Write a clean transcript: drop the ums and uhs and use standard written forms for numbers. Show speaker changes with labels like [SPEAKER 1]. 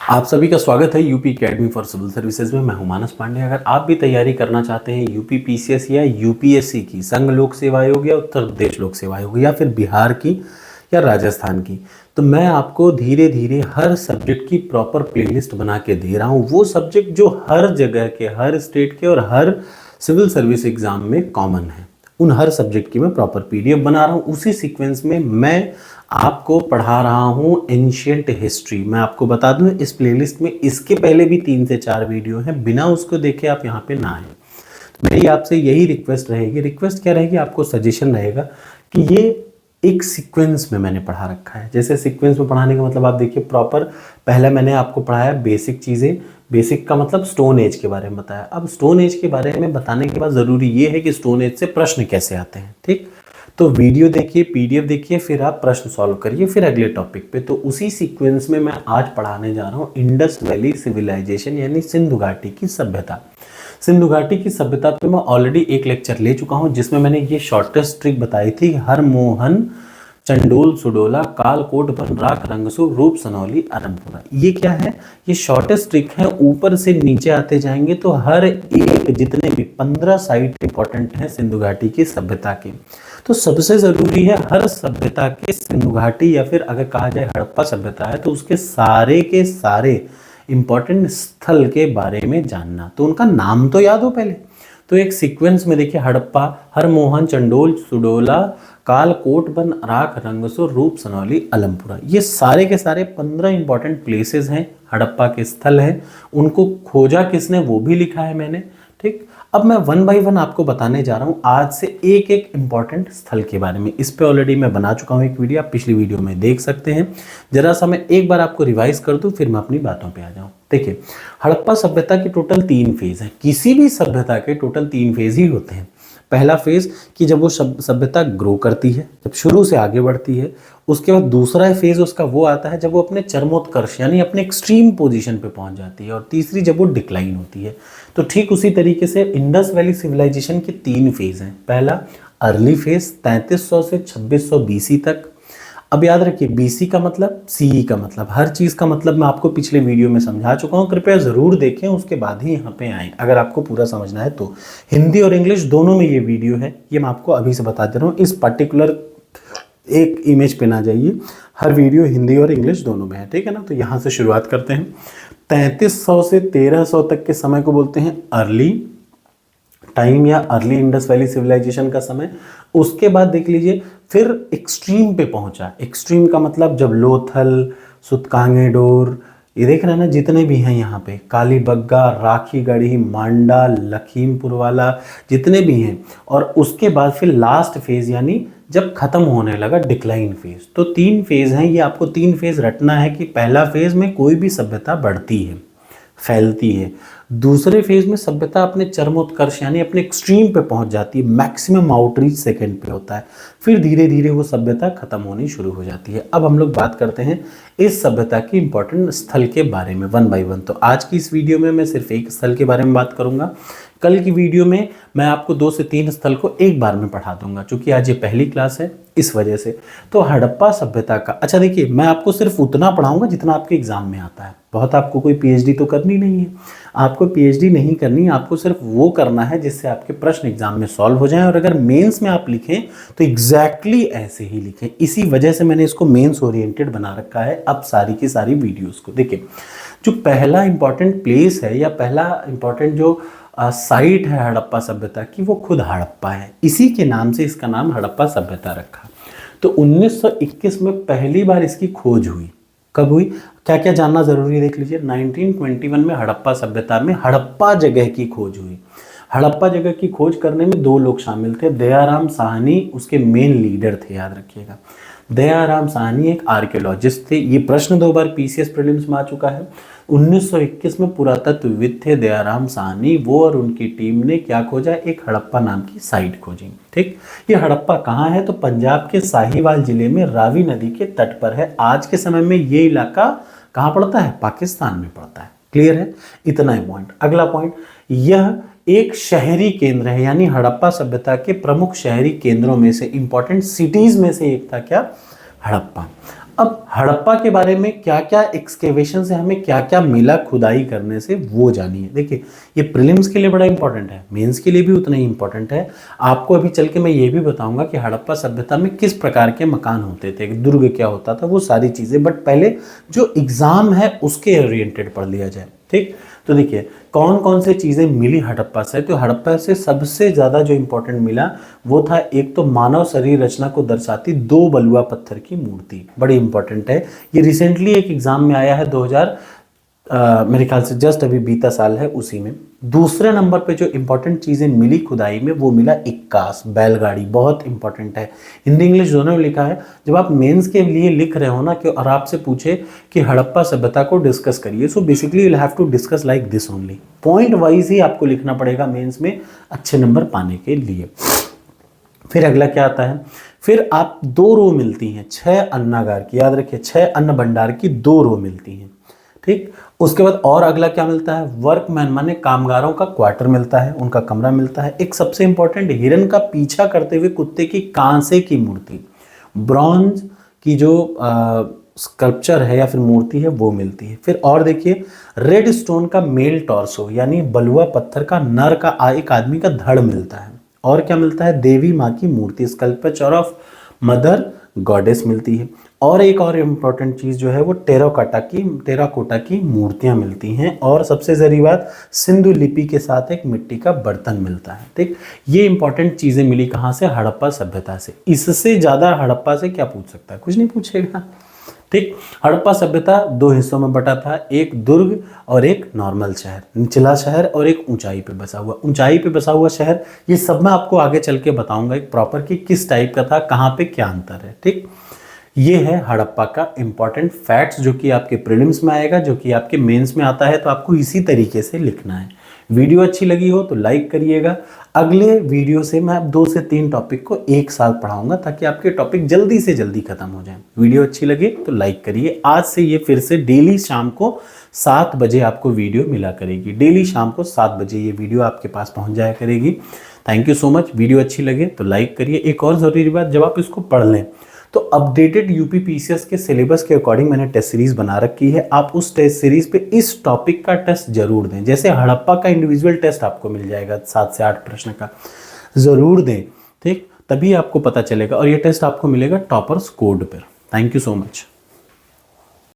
[SPEAKER 1] आप सभी का स्वागत है UP academy for civil services में। मैं हूं मानस पांडे। अगर आप भी तैयारी करना चाहते हैं यूपी पीसीएस या यूपीएससी की, संघ लोक सेवा आयोग या उत्तर प्रदेश लोक सेवा आयोग या फिर बिहार की या राजस्थान की, तो मैं आपको धीरे धीरे हर सब्जेक्ट की प्रॉपर प्लेलिस्ट बना के दे रहा हूँ। वो सब्जेक्ट जो हर जगह के, हर स्टेट के और हर सिविल सर्विस एग्जाम में कॉमन है, उन हर सब्जेक्ट की मैं प्रॉपर पीडीएफ बना रहा हूँ। उसी सीक्वेंस में मैं आपको पढ़ा रहा हूँ एंशिएंट हिस्ट्री। मैं आपको बता दूं, इस प्लेलिस्ट में इसके पहले भी 3 से 4 वीडियो हैं, बिना उसको देखे आप यहाँ पे ना आए। मेरी आपसे यही रिक्वेस्ट रहेगी। रिक्वेस्ट क्या रहेगी, आपको सजेशन रहेगा कि ये एक सीक्वेंस में मैंने पढ़ा रखा है। जैसे सीक्वेंस में पढ़ाने का मतलब आप देखिए, प्रॉपर पहले मैंने आपको पढ़ाया बेसिक चीज़ें। बेसिक का मतलब स्टोन एज के बारे में बताया। अब स्टोन एज के बारे में बताने के बाद ज़रूरी ये है कि स्टोन एज से प्रश्न कैसे आते हैं। ठीक, तो वीडियो देखिए, पीडीएफ देखिए, फिर आप प्रश्न सॉल्व करिए, फिर अगले टॉपिक पे। तो उसी सीक्वेंस में मैं आज पढ़ाने जा रहा हूँ इंडस वैली सिविलाइजेशन, यानी सिंधु घाटी की सभ्यता। सिंधु घाटी की सभ्यता पे मैं ऑलरेडी एक लेक्चर ले चुका हूँ, जिसमें मैंने ये शॉर्टेस्ट ट्रिक बताई थी, हर मोहन चंडोल सुडोला कालकोट बनराख रंगसू रूप सनौली आरंपुरा। ये क्या है, ये शॉर्टेस्ट ट्रिक है। ऊपर से नीचे आते जाएंगे तो हर एक, जितने भी 15 साइट इंपॉर्टेंट हैं सिंधु घाटी की सभ्यता के। तो सबसे जरूरी है हर सभ्यता के सिंधु घाटी, या फिर अगर कहा जाए हड़प्पा सभ्यता है, तो उसके सारे के सारे इंपॉर्टेंट स्थल के बारे में जानना। तो उनका नाम तो याद हो पहले। तो एक सीक्वेंस में देखिए, हड़प्पा, हरमोहन चंडोल सुडोला कालकोट बन राख रंगसुर रूप सनौली अलमपुरा, ये सारे के सारे 15 इंपॉर्टेंट प्लेसेस हैं, हड़प्पा के स्थल हैं। उनको खोजा किसने, वो भी लिखा है मैंने। ठीक, अब मैं 1 बाय 1 आपको बताने जा रहा हूँ आज से एक एक इंपॉर्टेंट स्थल के बारे में। इस पे ऑलरेडी मैं बना चुका हूँ एक वीडियो, आप पिछली वीडियो में देख सकते हैं। जरा सा मैं एक बार आपको रिवाइज कर दूँ, फिर मैं अपनी बातों पे आ जाऊँ। देखिए, हड़प्पा सभ्यता की टोटल 3 फेज है। किसी भी सभ्यता के टोटल 3 फेज ही होते हैं। पहला फेज कि जब वो सभ्यता ग्रो करती है, जब शुरू से आगे बढ़ती है। उसके बाद दूसरा फेज उसका वो आता है जब वो अपने चरमोत्कर्ष यानी अपने एक्सट्रीम पोजीशन पे पहुंच जाती है। और तीसरी जब वो डिक्लाइन होती है। तो ठीक उसी तरीके से इंडस वैली सिविलाइजेशन के 3 फेज हैं। पहला अर्ली फेज 3300 से 2600 बीसी तक। अब याद रखिए, बीसी का मतलब, सीई का मतलब, हर चीज़ का मतलब मैं आपको पिछले वीडियो में समझा चुका हूँ। कृपया ज़रूर देखें, उसके बाद ही यहाँ पे आएँ अगर आपको पूरा समझना है तो। हिंदी और इंग्लिश दोनों में ये वीडियो है, ये मैं आपको अभी से बता दे रहा हूँ। इस पर्टिकुलर एक इमेज पे ना जाइए, हर वीडियो हिंदी और इंग्लिश दोनों में है। ठीक है ना। तो यहाँ से शुरुआत करते हैं। 3300 से 1300 तक के समय को बोलते हैं अर्ली टाइम या अर्ली इंडस वैली सिविलाइजेशन का समय। उसके बाद देख लीजिए, फिर एक्सट्रीम पे पहुंचा। एक्सट्रीम का मतलब जब लोथल, सुतकांगेडोर, ये देख रहे हैं ना, जितने भी हैं यहाँ पे, कालीबग्गा, राखीगढ़ी, मांडा, लखीमपुर वाला, जितने भी हैं। और उसके बाद फिर लास्ट फेज यानी जब खत्म होने लगा डिक्लाइन फेज। तो 3 फेज हैं, ये आपको 3 फेज रटना है कि पहला फेज में कोई भी सभ्यता बढ़ती है, फैलती है। दूसरे फेज में सभ्यता अपने चरमोत्कर्ष यानी अपने एक्सट्रीम पे पहुंच जाती है, मैक्सिमम आउटरीच सेकंड पे होता है। फिर धीरे धीरे वो सभ्यता खत्म होनी शुरू हो जाती है। अब हम लोग बात करते हैं इस सभ्यता की इंपॉर्टेंट स्थल के बारे में 1 बाय 1। तो आज की इस वीडियो में मैं सिर्फ एक स्थल के बारे में बात करूंगा। कल की वीडियो में मैं आपको 2 से 3 स्थल को एक बार में पढ़ा दूंगा, क्योंकि आज ये पहली क्लास है इस वजह से। तो हड़प्पा सभ्यता का, अच्छा देखिए, मैं आपको सिर्फ उतना पढ़ाऊंगा जितना आपके एग्जाम में आता है। बहुत आपको कोई पीएचडी तो करनी नहीं है, आपको पीएचडी नहीं करनी है, आपको सिर्फ वो करना है जिससे आपके प्रश्न एग्जाम में सॉल्व हो जाएं। और अगर मेंस में आप लिखें तो एग्जैक्टली ऐसे ही लिखें। इसी वजह से मैंने इसको मेंस ओरिएंटेड बना रखा है। अब सारी की सारी वीडियोस को देखिए, जो पहला इंपॉर्टेंट प्लेस है या पहला इंपॉर्टेंट जो साइट है हड़प्पा सभ्यता की, वो खुद हड़प्पा है। इसी के नाम से इसका नाम हड़प्पा सभ्यता रखा। तो 1921 में पहली बार इसकी खोज हुई। कब हुई, क्या क्या जानना जरूरी है, देख लीजिए। 1921 में हड़प्पा सभ्यता में हड़प्पा जगह की खोज हुई। हड़प्पा जगह की खोज करने में 2 लोग शामिल थे। दयाराम साहनी उसके मेन लीडर थे, याद रखिएगा। दयाराम साहनी एक आर्कियोलॉजिस्ट थे। ये प्रश्न 2 बार पीसीएस प्रीलिम्स में आ चुका है। 1921 में पुरातत्वविद थे दयाराम साहनी। वो और उनकी टीम ने क्या खोजा, एक हड़प्पा नाम की साइट खोजी। ठीक, ये हड़प्पा कहाँ है, तो पंजाब के साहिवाल जिले में रावी नदी के तट पर है। आज के समय में ये इलाका कहाँ पड़ता है, पाकिस्तान में पड़ता है। क्लियर है, इतना ही पॉइंट। अगला पॉइंट, यह एक शहरी केंद्र है, यानी हड़प्पा सभ्यता के प्रमुख शहरी केंद्रों में से, इंपॉर्टेंट सिटीज में से एक था क्या, हड़प्पा। अब हड़प्पा के बारे में क्या क्या एक्सकेवेशन से हमें क्या क्या मिला खुदाई करने से, वो जानिए। देखिए ये प्रीलिम्स के लिए बड़ा इंपॉर्टेंट है, मेंस के लिए भी उतना ही इंपॉर्टेंट है। आपको अभी चल के मैं ये भी बताऊंगा कि हड़प्पा सभ्यता में किस प्रकार के मकान होते थे, दुर्ग क्या होता था, वो सारी चीज़ें। बट पहले जो एग्ज़ाम है उसके ओरिएंटेड पढ़ लिया जाए, ठीक। तो देखिए कौन कौन से चीज़ें मिली हड़प्पा से। तो हड़प्पा से सबसे ज़्यादा जो इंपॉर्टेंट मिला वो था, एक तो मानव शरीर रचना को दर्शाती 2 बलुआ पत्थर की मूर्ति, बड़ी इंपॉर्टेंट है। ये रिसेंटली एक एग्जाम में आया है 2000 मेरे ख्याल से जस्ट अभी बीता साल है उसी में। दूसरे नंबर पे जो इंपॉर्टेंट चीज़ें मिली खुदाई में वो मिला इक्कास, बैलगाड़ी, बहुत इंपॉर्टेंट है। हिंदी इंग्लिश दोनों में लिखा है। जब आप मेंस के लिए लिख रहे हो ना कि और आपसे पूछे कि हड़प्पा सभ्यता को डिस्कस करिए, so basically you have to discuss like this only, point wise ही आपको लिखना पड़ेगा मेंस में अच्छे नंबर पाने के लिए। फिर अगला क्या आता है, फिर आप 2 रो मिलती हैं 6 अन्नागार की, याद रखिए 6 अन्न भंडार की 2 रो मिलती हैं, ठीक। उसके बाद और अगला क्या मिलता है, वर्कमैन माने कामगारों का क्वार्टर मिलता है, उनका कमरा मिलता है। एक सबसे इंपॉर्टेंट, हिरन का पीछा करते हुए कुत्ते की कांसे की मूर्ति, ब्रॉन्ज की जो स्कल्पचर है या फिर मूर्ति है वो मिलती है। फिर और देखिए रेड स्टोन का मेल टॉर्सो यानी बलुआ पत्थर का नर का एक आदमी का धड़ मिलता है। और क्या मिलता है, देवी माँ की मूर्ति, स्कल्पचर ऑफ मदर गॉडेस मिलती है। और एक और इम्पॉर्टेंट चीज़ जो है वो टेराकोटा की मूर्तियाँ मिलती हैं। और सबसे ज़रूरी बात, सिंधु लिपि के साथ एक मिट्टी का बर्तन मिलता है, ठीक। ये इंपॉर्टेंट चीज़ें मिली कहाँ से, हड़प्पा सभ्यता से। इससे ज़्यादा हड़प्पा से क्या पूछ सकता है, कुछ नहीं पूछेगा, ठीक। हड़प्पा सभ्यता 2 हिस्सों में बटा था, एक दुर्ग और एक नॉर्मल शहर, निचला शहर और एक ऊंचाई पे बसा हुआ। ऊंचाई पे बसा हुआ शहर, ये सब मैं आपको आगे चल के बताऊंगा एक प्रॉपर कि किस टाइप का था, कहाँ पे क्या अंतर है, ठीक। ये है हड़प्पा का इंपॉर्टेंट फैक्ट्स जो कि आपके प्रीलिम्स में आएगा, जो कि आपके मेंस में आता है। तो आपको इसी तरीके से लिखना है। वीडियो अच्छी लगी हो तो लाइक करिएगा। अगले वीडियो से मैं 2 से 3 टॉपिक को एक साथ पढ़ाऊंगा ताकि आपके टॉपिक जल्दी से जल्दी खत्म हो जाए। वीडियो अच्छी लगे तो लाइक करिए। आज से ये फिर से डेली शाम को 7 बजे आपको वीडियो मिला करेगी। डेली शाम को 7 बजे ये वीडियो आपके पास पहुंच जाया करेगी। Thank you so much. Video अच्छी लगे तो लाइक करिए। एक और ज़रूरी बात, जब आप इसको पढ़ लें तो अपडेटेड यूपी पीसीएस के सिलेबस के अकॉर्डिंग मैंने टेस्ट सीरीज बना रखी है। आप उस टेस्ट सीरीज पे इस टॉपिक का टेस्ट जरूर दें। जैसे हड़प्पा का इंडिविजुअल टेस्ट आपको मिल जाएगा 7 से 8 प्रश्न का, जरूर दें, ठीक। तभी आपको पता चलेगा और ये टेस्ट आपको मिलेगा टॉपर्स कोड पर। Thank you so much.